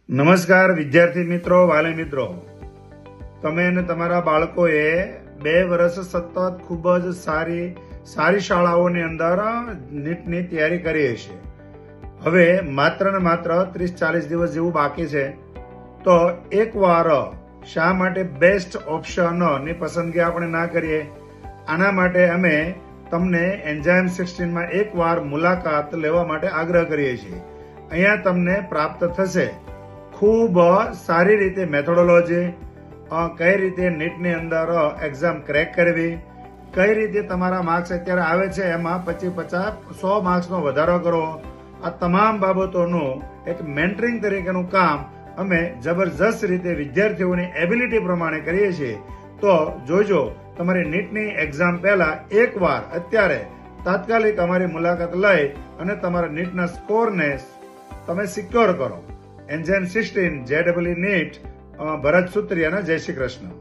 નમસ્કાર વિદ્યાર્થી મિત્રો, વાલી મિત્રો, તમે અને તમારા બાળકોએ 2 વર્ષ સતત ખૂબ જ સારી શાળાઓની અંદર નીટની તૈયારી કરી હશે. હવે માત્ર ને માત્ર 30-40 દિવસ જેવું બાકી છે. તો એકવાર શા માટે બેસ્ટ ઓપ્શનની પસંદગી આપણે ના કરીએ? આના માટે અમે તમને એન્ઝાઇમ 16 માં એકવાર મુલાકાત લેવા માટે આગ્રહ કરીએ છીએ. અહીંયા તમને પ્રાપ્ત થશે ખૂબ સારી રીતે મેથોડોલોજી, કઈ રીતે નીટની અંદર એક્ઝામ ક્રેક કરવી, કઈ રીતે તમારા માર્ક્સ અત્યારે આવે છે એમાં 50-100 માર્ક્સનો વધારો કરવો, આ તમામ બાબતોનું એક મેન્ટરિંગ તરીકેનું કામ અમે જબરજસ્ત રીતે વિદ્યાર્થીઓની એબિલિટી પ્રમાણે કરીએ છીએ. તો જોજો, તમારી નીટની એક્ઝામ પહેલા એકવાર અત્યારે તાત્કાલિક અમારી મુલાકાત લઈ અને તમારા નીટના સ્કોરને તમે સિક્યોર કરો. એન્ઝાઇમ 16 JEE નીટ, ભરત સુત્રી અને જય શ્રી કૃષ્ણ.